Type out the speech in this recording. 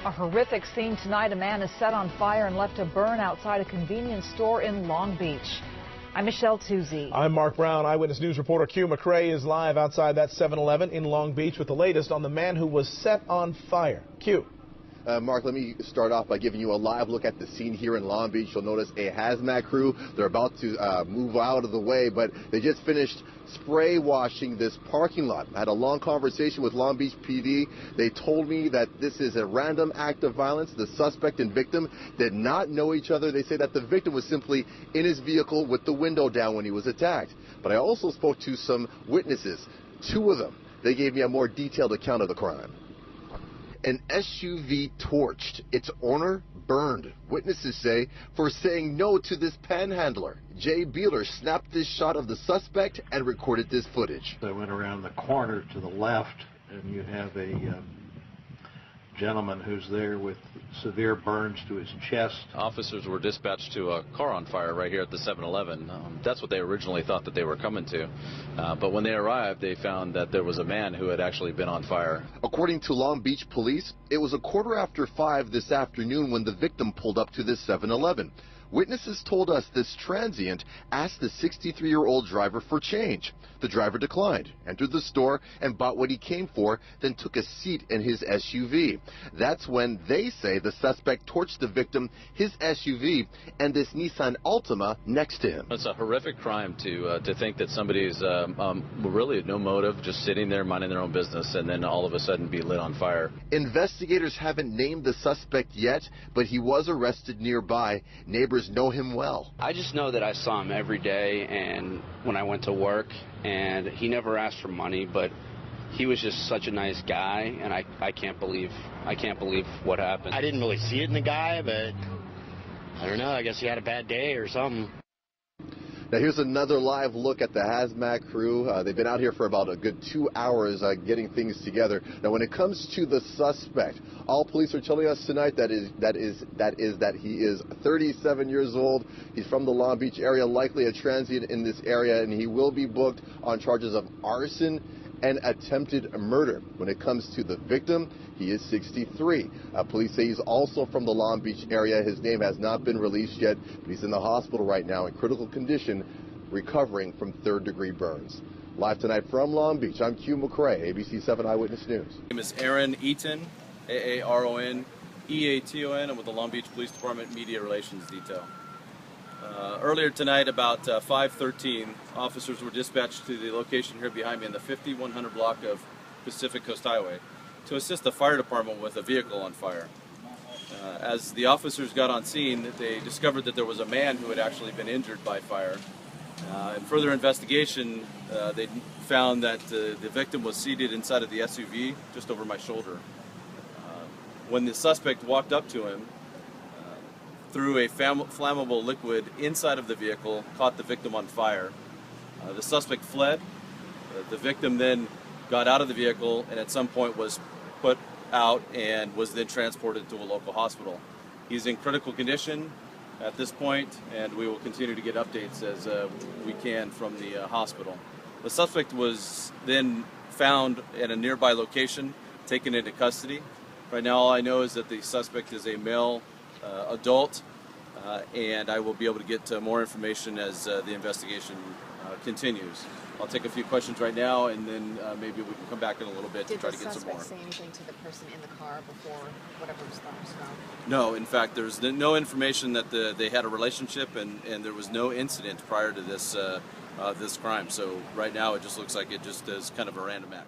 A horrific scene tonight. A man is set on fire and left to burn outside a convenience store in Long Beach. I'm Michelle Tuzzi. I'm Mark Brown. Eyewitness News reporter Q McCrae is live outside that 7-Eleven in Long Beach with the latest on the man who was set on fire. Q. Mark, let me start off by giving you a live look at the scene here in Long Beach. You'll notice a hazmat crew. They're about to move out of the way, but they just finished spray washing this parking lot. I had a long conversation with Long Beach PD. They told me that this is a random act of violence. The suspect and victim did not know each other. They say that the victim was simply in his vehicle with the window down when he was attacked. But I also spoke to some witnesses, 2 of them. They gave me a more detailed account of the crime. An SUV torched, its owner burned. Witnesses say for saying no to this panhandler. Jay Beeler snapped this shot of the suspect and recorded this footage. I went around the corner to the left, and you have a gentleman who's there with severe burns to his chest. Officers were dispatched to a car on fire right here at the 7-Eleven. That's what they originally thought that they were coming to. But when they arrived, they found that there was a man who had actually been on fire. According to Long Beach police, it was 5:15 this afternoon when the victim pulled up to this 7-Eleven. Witnesses told us this transient asked the 63-year-old driver for change. The driver declined, entered the store, and bought what he came for, then took a seat in his SUV. That's when they say the suspect torched the victim, his SUV, and this Nissan Altima next to him. It's a horrific crime to think that somebody's really no motive, just sitting there minding their own business, and then all of a sudden be lit on fire. Investigators haven't named the suspect yet, but he was arrested nearby. Neighbors know him well. I just know that I saw him every day, and when I went to work, and he never asked for money, but he was just such a nice guy, and I can't believe what happened. I didn't really see it in the guy, but I don't know, I guess he had a bad day or something. Now here's another live look at the hazmat crew. They've been out here for about a good 2 hours getting things together. Now when it comes to the suspect, all police are telling us tonight that he is 37 years old. He's from the Long Beach area, likely a transient in this area, and he will be booked on charges of arson and attempted murder. When it comes to the victim, he is 63. Police say he's also from the Long Beach area. His name has not been released yet, but he's in the hospital right now in critical condition, recovering from third-degree burns. Live tonight from Long Beach, I'm Q McCrae, ABC 7 Eyewitness News. My name is Aaron Eaton, Aaron Eaton. I'm with the Long Beach Police Department Media Relations Detail. Earlier tonight, about 5:13, officers were dispatched to the location here behind me in the 5100 block of Pacific Coast Highway to assist the fire department with a vehicle on fire. As the officers got on scene, they discovered that there was a man who had actually been injured by fire. In further investigation, they found that the victim was seated inside of the SUV just over my shoulder. When the suspect walked up to him, threw a flammable liquid inside of the vehicle, caught the victim on fire. The suspect fled. The victim then got out of the vehicle and at some point was put out and was then transported to a local hospital. He's in critical condition at this point, and we will continue to get updates as we can from the hospital. The suspect was then found at a nearby location, taken into custody. Right now all I know is that the suspect is a male adult, and I will be able to get more information as the investigation continues. I'll take a few questions right now, and then maybe we can come back in a little bit to try to get some more. Did the suspect say anything to the person in the car before whatever was found? No, in fact, there's no information that they had a relationship, and there was no incident prior to this this crime. So right now it just looks like it just is kind of a random act.